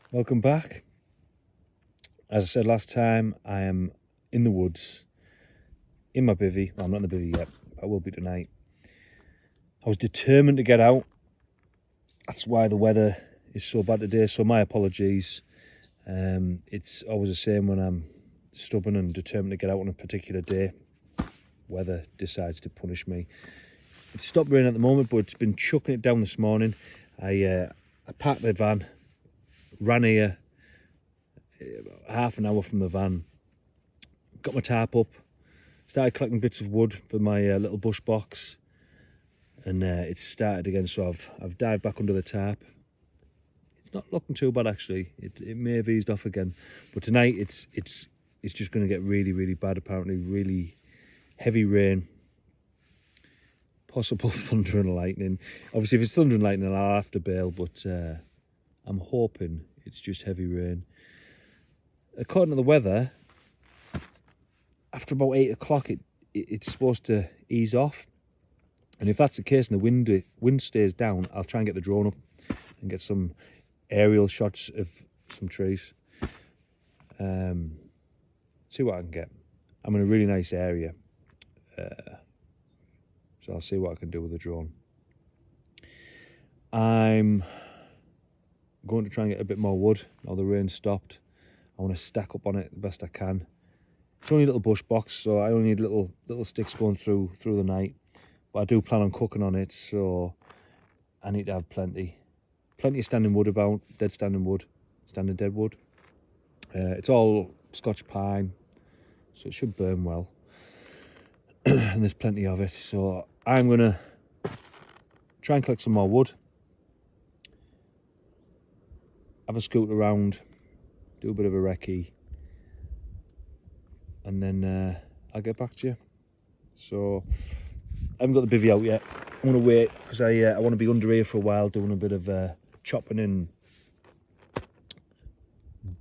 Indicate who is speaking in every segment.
Speaker 1: Welcome back. As I said last time, I am in the woods, in my bivvy. Well, I'm not in the bivvy yet, but I will be tonight. I was determined to get out. That's why the weather is so bad today, so my apologies. It's always the same when I'm stubborn and determined to get out on a particular day. Weather decides to punish me. It's stopped raining at the moment, but it's been chucking it down this morning. I parked the van, ran here, half an hour from the van, got my tarp up, started collecting bits of wood for my little bush box, and it's started again. So I've dived back under the tarp. It's not looking too bad actually. It may have eased off again, but tonight it's just going to get really bad. Apparently, really heavy rain, possible thunder and lightning. Obviously, if it's thunder and lightning, I'll have to bail. But I'm hoping it's just heavy rain. According to the weather, after about 8 o'clock, it's supposed to ease off. And if that's the case and the wind stays down, I'll try and get the drone up and get some aerial shots of some trees. See what I can get. I'm in a really nice area, so I'll see what I can do with the drone. I'm going to try and get a bit more wood now the rain stopped. I want to stack up on it the best I can. It's only a little bush box, so I only need little sticks going through the night. But I do plan on cooking on it, so I need to have plenty of standing wood about, standing dead wood. It's all Scotch pine, so it should burn well. And there's plenty of it, so I'm gonna try and collect some more wood, have a scoot around, do a bit of a recce, and then I'll get back to you. So I haven't got the bivvy out yet. I'm gonna wait because I want to be under here for a while doing a bit of chopping and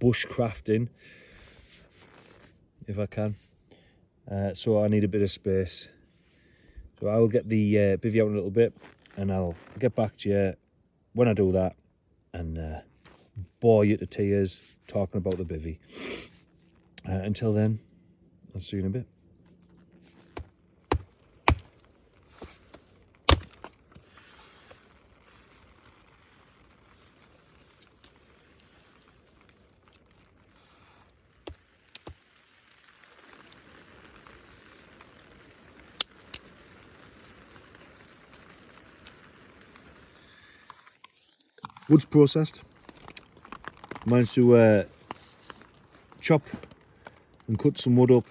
Speaker 1: bushcrafting if I can. So I need a bit of space. So I will get the bivvy out in a little bit, and I'll get back to you when I do that, and bore you to tears talking about the bivvy. Until then, I'll see you in a bit. Wood's processed. Managed to chop and cut some wood up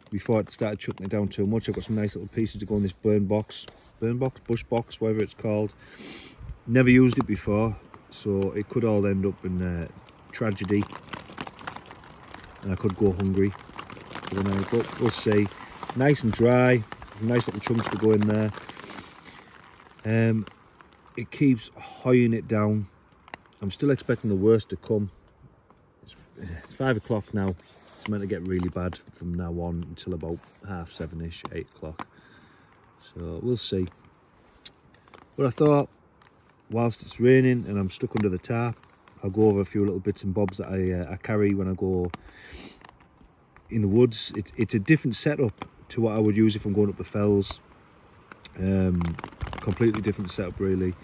Speaker 1: before it started chucking it down too much. I've got some nice little pieces to go in this bush box, whatever it's called. Never used it before, so it could all end up in tragedy, and I could go hungry for the night, but we'll see. Nice and dry, nice little chunks to go in there. It keeps hoying it down. I'm still expecting the worst to come. It's 5 o'clock now. It's meant to get really bad from now on until about 7:30ish, 8 o'clock. So we'll see. But I thought, whilst it's raining and I'm stuck under the tarp, I'll go over a few little bits and bobs that I carry when I go in the woods. It's a different setup to what I would use if I'm going up the fells. Completely different setup really.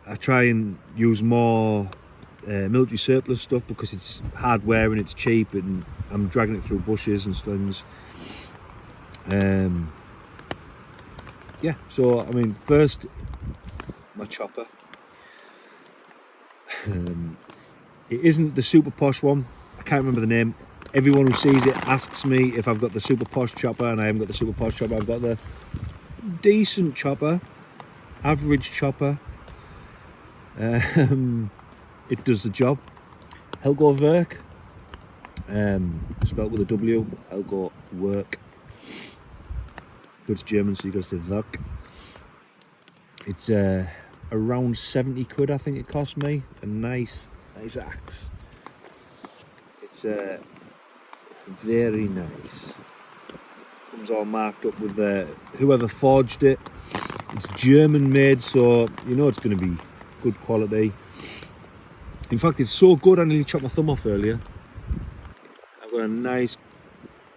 Speaker 1: I try and use more military surplus stuff because it's hardware and it's cheap, and I'm dragging it through bushes and slings. Yeah, so I mean, first my chopper. It isn't the super posh one. I can't remember the name. Everyone who sees it asks me if I've got the super posh chopper, and I haven't got the super posh chopper. I've got the decent chopper, average chopper. It does the job. Helgo Werk, spelled with a W. Helgo Werk. But it's German, so you got to say Werk. It's around 70 quid, I think it cost me. A nice axe. It's very nice. Comes all marked up with whoever forged it. It's German made, so you know it's going to be good quality. In fact, it's so good I nearly chopped my thumb off earlier. I've got a nice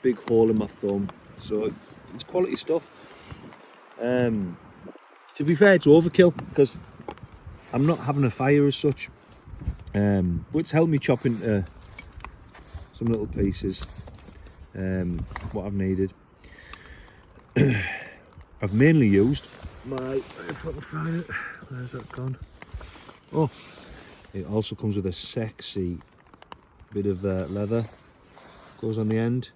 Speaker 1: big hole in my thumb, so it's quality stuff. To be fair, it's overkill because I'm not having a fire as such, but it's helped me chop into some little pieces what I've needed. I've mainly used my, if I can find it, where's that gone? Oh, it also comes with a sexy bit of leather, goes on the end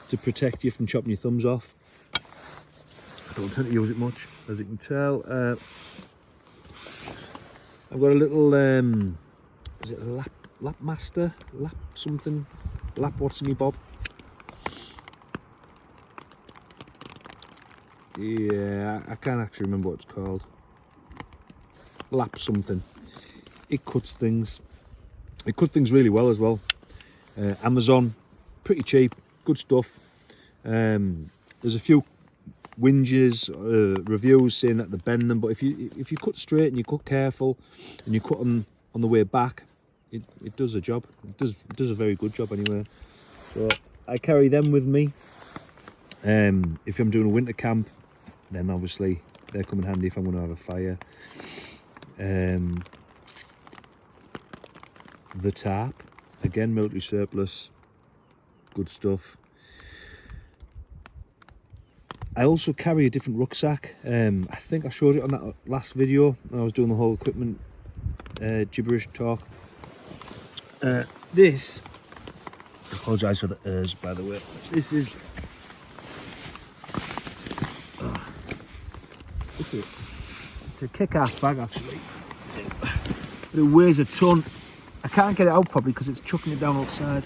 Speaker 1: to protect you from chopping your thumbs off. I don't tend to use it much, as you can tell. I've got a little, is it a lap master? Lap something? Lap what's in me bob? Yeah, I can't actually remember what it's called. Lap something. It cuts things. It cut things really well as well. Amazon, pretty cheap, good stuff. There's a few whinges, reviews saying that they bend them, but if you cut straight and you cut careful and you cut them on the way back, it does a job. It does a very good job anyway. So I carry them with me. If I'm doing a winter camp, then obviously they come in handy if I'm going to have a fire. The tarp, again, military surplus, good stuff. I also carry a different rucksack. I think I showed it on that last video when I was doing the whole equipment gibberish talk. This, I apologise for the ers by the way, this is, it's a kick-ass bag actually. But it weighs a ton. I can't get it out properly because it's chucking it down outside.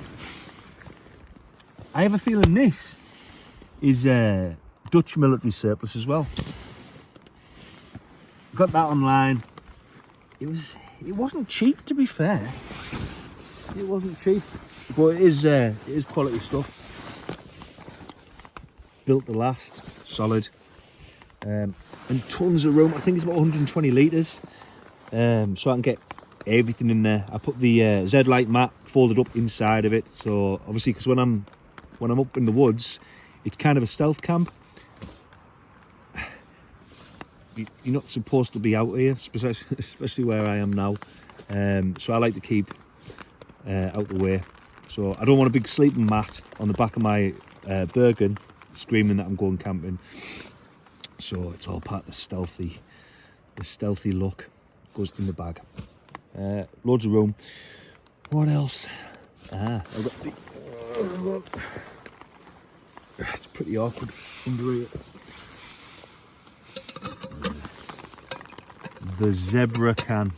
Speaker 1: I have a feeling this is Dutch military surplus as well. Got that online. It wasn't cheap, to be fair. It wasn't cheap, but it is quality stuff. Built to last, solid, and tons of room. I think it's about 120 litres, so I can get everything in there. I put the Z-Light mat folded up inside of it, so obviously because when I'm up in the woods, it's kind of a stealth camp. You're not supposed to be out here, especially where I am now, so I like to keep out the way. So I don't want a big sleeping mat on the back of my Bergen screaming that I'm going camping. So it's all part of the stealthy look. Goes in the bag. Loads of room. What else? I've got the, it's pretty awkward under here. The zebra can.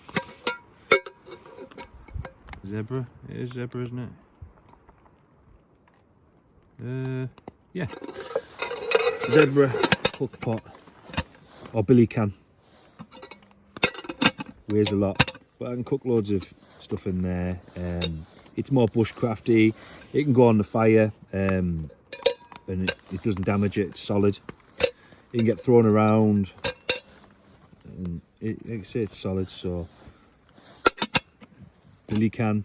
Speaker 1: Zebra? It is zebra, isn't it? Yeah. Zebra cook pot. Or billy can. Weighs a lot. But I can cook loads of stuff in there. It's more bushcrafty. It can go on the fire. And it doesn't damage it. It's solid. It can get thrown around. And like I say, it's solid. So billy can,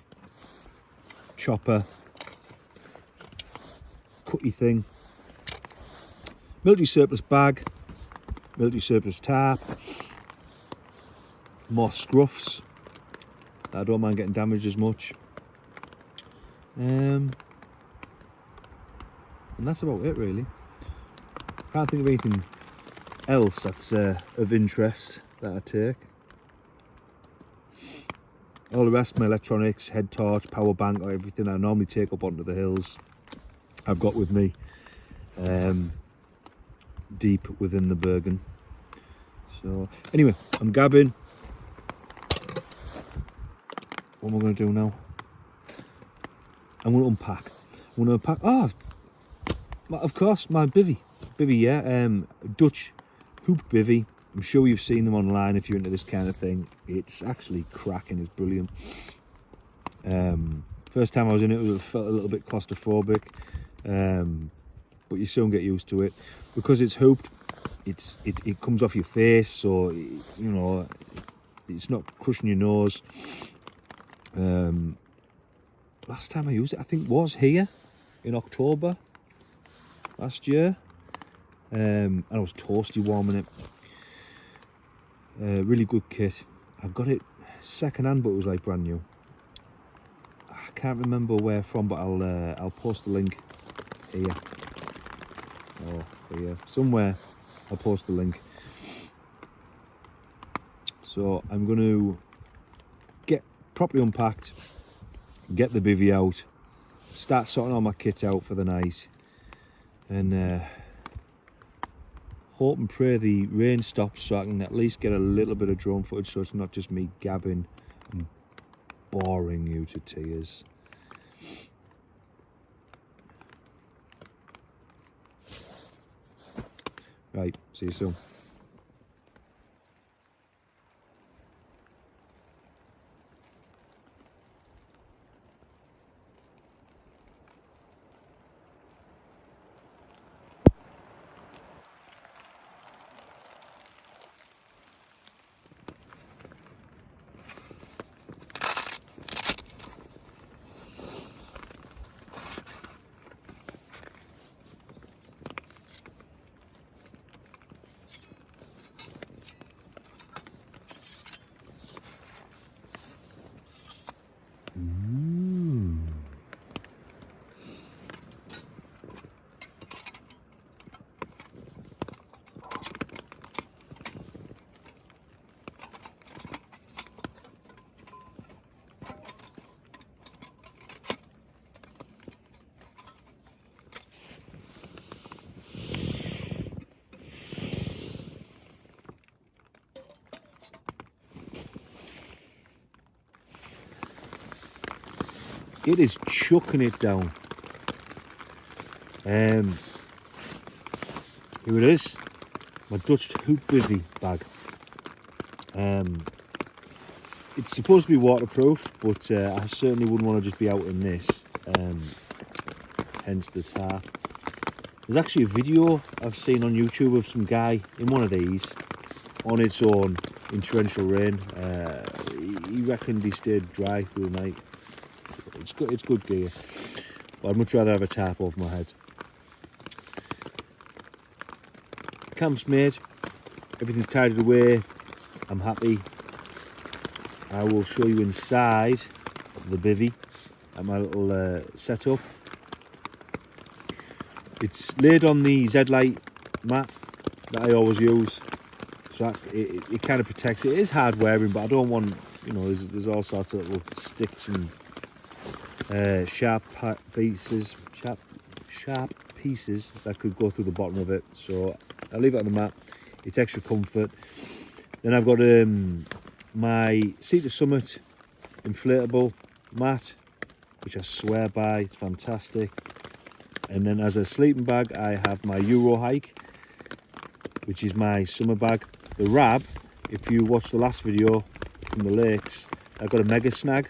Speaker 1: chopper, cutty thing, military surplus bag, military surplus tarp, more scruffs. I don't mind getting damaged as much. And that's about it really. Can't think of anything else that's of interest that I take. All the rest, my electronics, head torch, power bank, or everything I normally take up onto the hills, I've got with me deep within the Bergen. So anyway, I'm gabbing. What am I going to do now? I'm going to unpack. I'm going to unpack. Oh, of course, my bivvy. Bivvy, yeah. Dutch hoop bivvy. I'm sure you've seen them online if you're into this kind of thing. It's actually cracking. It's brilliant. First time I was in it, I felt a little bit claustrophobic, but you soon get used to it because it's hooped. It comes off your face, so you know it's not crushing your nose. Last time I used it, I think, was here in October last year. And I was toasty warming it. Really good kit. I've got it second hand, but it was like brand new. I can't remember where from, but I'll post the link here. Oh, here somewhere. I'll post the link. So I'm going to get properly unpacked, get the bivvy out, start sorting all my kit out for the night, and hope and pray the rain stops so I can at least get a little bit of drone footage, so it's not just me gabbing and boring you to tears. Right, see you soon. It is chucking it down. Here it is, my Dutch hoop bivvy bag. It's supposed to be waterproof, but I certainly wouldn't want to just be out in this, hence the tarp. There's actually a video I've seen on YouTube of some guy in one of these on its own in torrential rain. He reckoned he stayed dry through the night. It's good gear, but I'd much rather have a tarp over my head. Camp's made, everything's tidied away, I'm happy. I will show you inside the bivvy at my little setup. It's laid on the Z-Lite mat that I always use, so that it kind of protects it. It is hard wearing, but I don't want, you know, there's all sorts of little sticks and sharp pieces that could go through the bottom of it, so I'll leave it on the mat. It's extra comfort. Then I've got my Siiiigh Summit inflatable mat, which I swear by, it's fantastic. And then as a sleeping bag, I have my SmoggyInTheWild, which is my summer bag. The Rab, if you watched the last video from the lakes, I've got a mega snag.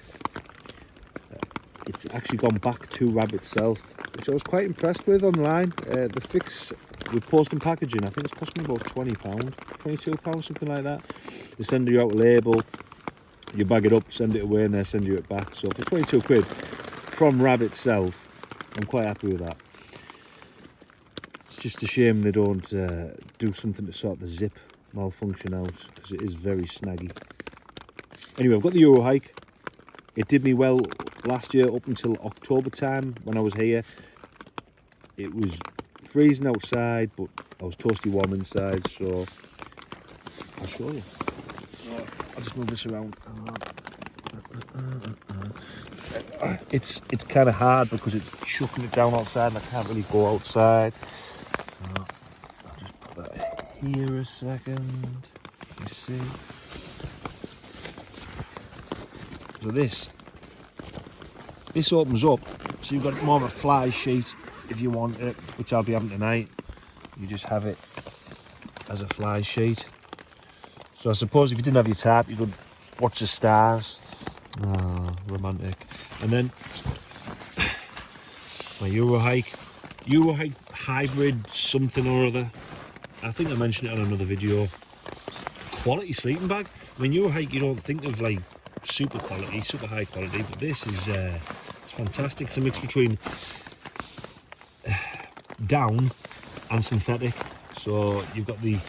Speaker 1: It's actually gone back to Rab itself, which I was quite impressed with online. The fix with post and packaging, I think it's cost me about £20, £22, something like that. They send you out a label, you bag it up, send it away, and they send you it back. So for 22 quid from Rab itself, I'm quite happy with that. It's just a shame they don't do something to sort the zip malfunction out, because it is very snaggy. Anyway, I've got the SmoggyInTheWild. It did me well last year up until October time when I was here. It was freezing outside, but I was toasty warm inside, so I'll show you. So I'll just move this around. It's kind of hard because it's chucking it down outside and I can't really go outside. I'll just put that here a second. Let me see. So this opens up, so you've got more of a fly sheet if you want it, which I'll be having tonight. You just have it as a fly sheet. So I suppose if you didn't have your tarp, you could watch the stars. Oh, romantic. And then my SmoggyInTheWild hybrid something or other. I think I mentioned it on another video. Quality sleeping bag. I mean, SmoggyInTheWild, you don't think of like super quality, super high quality, but this is it's fantastic. It's a mix between down and synthetic, so you've got the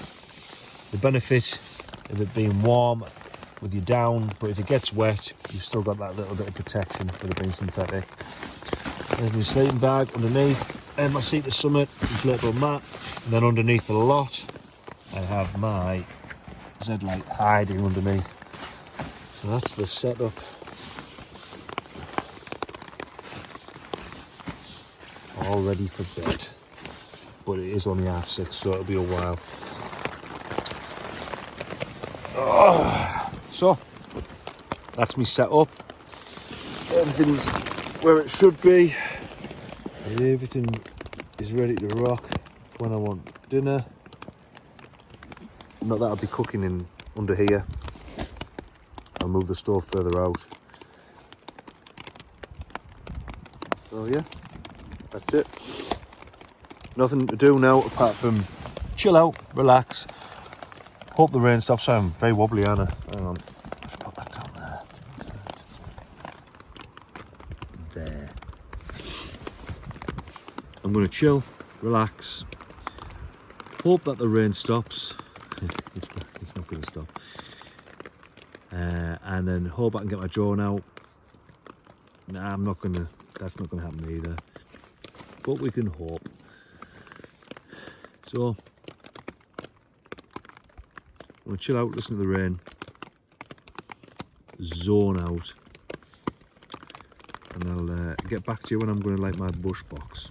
Speaker 1: benefit of it being warm with your down, but if it gets wet, you've still got that little bit of protection with it being synthetic. There's my sleeping bag underneath, and my seat to summit, inflatable mat, and then underneath the lot, I have my Z-Light hiding underneath. So that's the setup. All ready for bed, but it is only 6:30, so it'll be a while. So that's me setup. Everything's where it should be. Everything is ready to rock when I want dinner. Not that I'll be cooking in under here. I'll move the stove further out. So yeah, that's it. Nothing to do now apart from chill out, relax. Hope the rain stops. I'm very wobbly, Anna. Hang on. Let's put that down there. There. I'm going to chill, relax. Hope that the rain stops. It's not going to stop. And then hope I can get my drone out. Nah, I'm not going to. That's not going to happen either. But we can hope. So, I'm going to chill out, listen to the rain, zone out, and I'll get back to you when I'm going to light my bush box.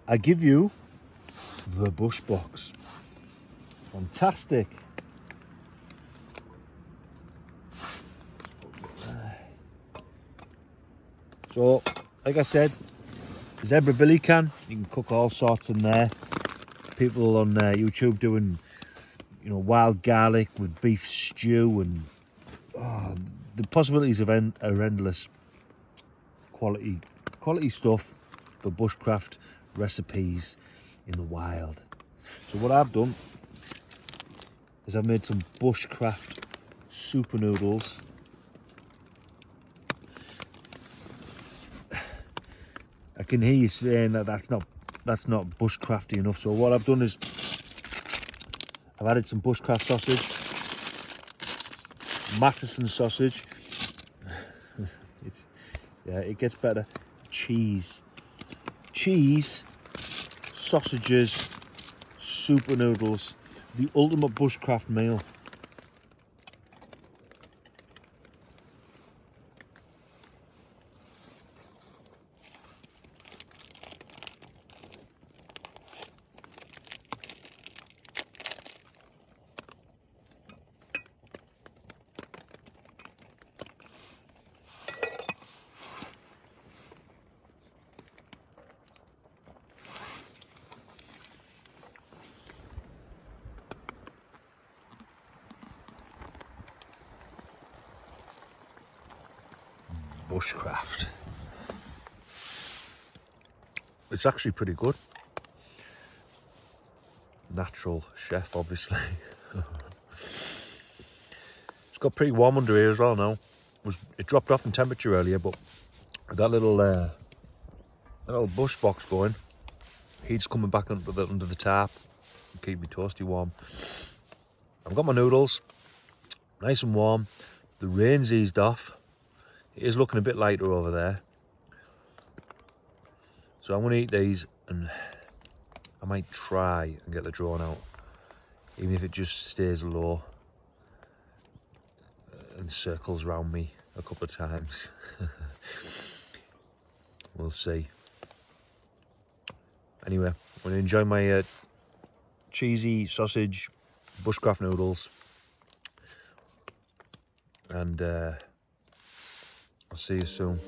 Speaker 1: I give you the bush box. Fantastic. So, like I said, zebra billy can. You can cook all sorts in there. People on YouTube doing, you know, wild garlic with beef stew, and the possibilities are endless. Quality stuff for bushcraft recipes in the wild. So what I've done is I've made some bushcraft super noodles. I can hear you saying that that's not bushcrafty enough. So what I've done is I've added some bushcraft sausage, Matteson sausage. It gets better. Cheese, sausages, super noodles, the ultimate bushcraft meal. Bushcraft. It's actually pretty good. Natural chef, obviously. It's got pretty warm under here as well now. It dropped off in temperature earlier, but with that little bush box going, heat's coming back under the tap and keep me toasty warm. I've got my noodles, nice and warm. The rain's eased off. It is looking a bit lighter over there. So I'm going to eat these, and I might try and get the drone out, even if it just stays low and circles around me a couple of times. We'll see. Anyway, I'm going to enjoy my cheesy sausage bushcraft noodles, and I'll see you soon.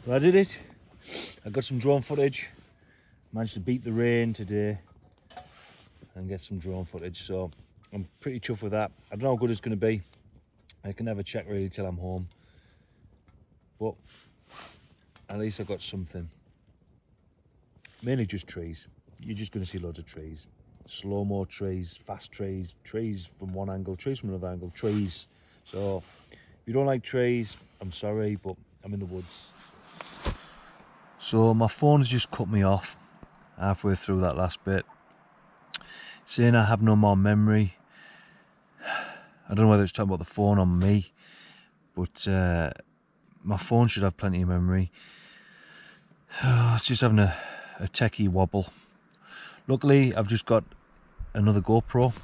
Speaker 1: Well, I did it. I got some drone footage. Managed to beat the rain today and get some drone footage, so I'm pretty chuffed with that. I don't know how good it's going to be. I can never check really till I'm home, but at least I got something. Mainly just trees. You're just going to see loads of trees. Slow-mo trees, fast trees, trees from one angle, trees from another angle, trees. So if you don't like trees, I'm sorry, but I'm in the woods. So my phone's just cut me off halfway through that last bit, saying I have no more memory. I don't know whether it's talking about the phone or me, but my phone should have plenty of memory. It's just having a techie wobble. Luckily, I've just got another GoPro.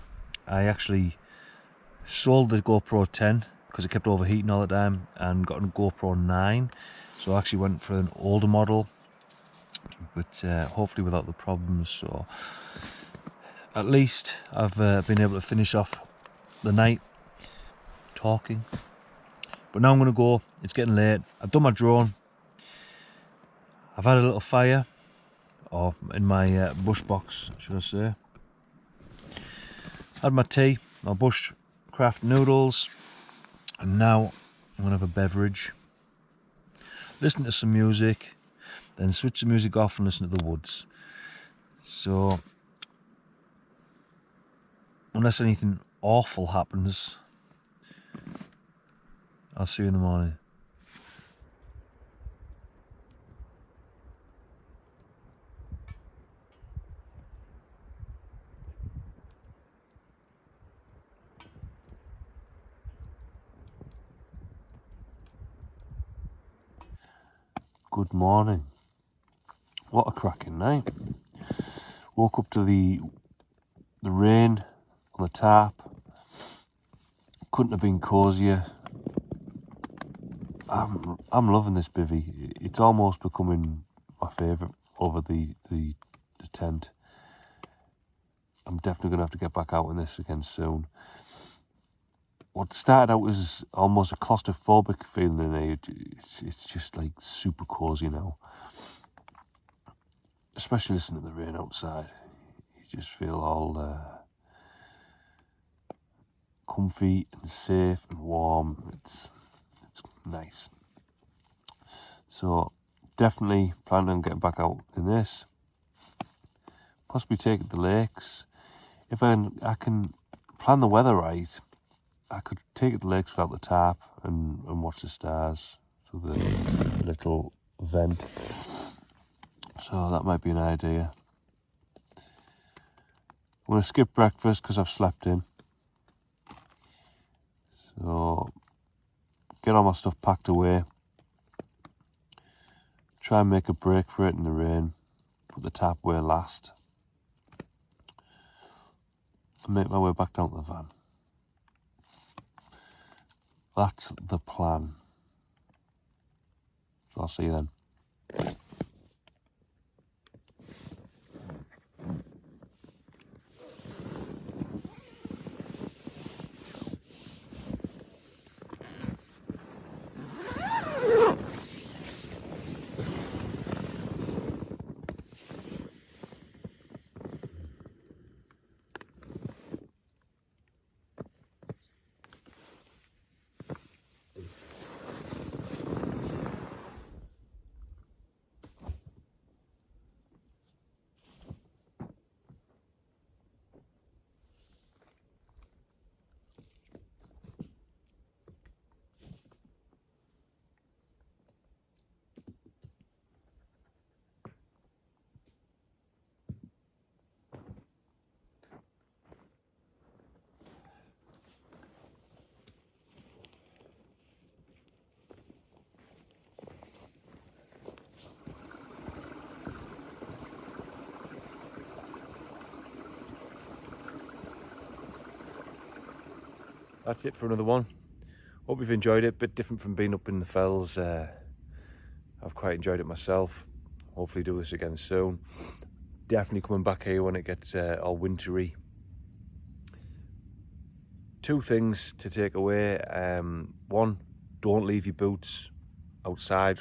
Speaker 1: I actually sold the GoPro 10 because it kept overheating all the time, and got a GoPro 9. So I actually went for an older model, but hopefully without the problems. So at least I've been able to finish off the night talking. But now I'm going to go. It's getting late. I've done my drone. I've had a little fire, or in my bush box, should I say. Had my tea, my bushcraft noodles, and now I'm going to have a beverage. Listen to some music, then switch the music off and listen to the woods. So, unless anything awful happens, I'll see you in the morning. Good morning. What a cracking night. Woke up to the rain on the tap. Couldn't have been cosier. I'm loving this bivvy. It's almost becoming my favourite over the tent. I'm definitely going to have to get back out in this again soon.
Speaker 2: what started out as almost a claustrophobic feeling in here, it's just like super cozy now. Especially listening to the rain outside. You just feel all comfy and safe and warm. It's nice. So definitely planning on getting back out in this. Possibly take it to the lakes. If I can plan the weather right, I could take it to the lakes without the tarp and watch the stars through the little vent. So that might be an idea. I'm going to skip breakfast because I've slept in. So get all my stuff packed away. Try and make a break for it in the rain. Put the tarp away last. And make my way back down to the van. That's the plan. So I'll see you then.
Speaker 1: That's it for another one. Hope you've enjoyed it. Bit different from being up in the fells. I've quite enjoyed it myself. Hopefully do this again soon. Definitely coming back here when it gets all wintry. Two things to take away. One, don't leave your boots outside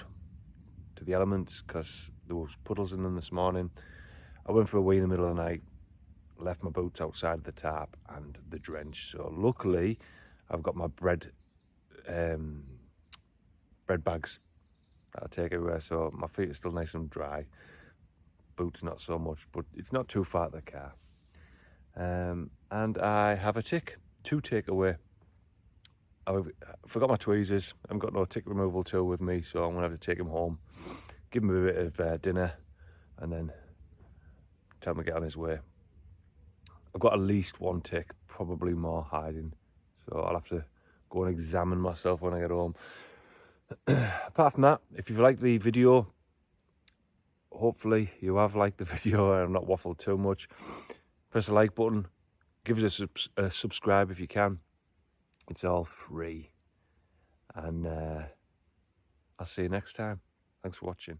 Speaker 1: to the elements because there was puddles in them this morning. I went for a wee in the middle of the night, left my boots outside the tarp and the drench. So luckily I've got my bread bags that I take everywhere, so my feet are still nice and dry. Boots not so much, but it's not too far to the car. And I have a tick to take away. I forgot my tweezers. I haven't got no tick removal tool with me, so I'm gonna have to take him home, give him a bit of dinner, and then tell him to get on his way. I've got at least one tick, probably more hiding, so I'll have to go and examine myself when I get home. Apart from that, if you've liked the video, hopefully you have liked the video and I've not waffled too much, press the like button, give us a subscribe if you can. It's all free. And I'll see you next time. Thanks for watching.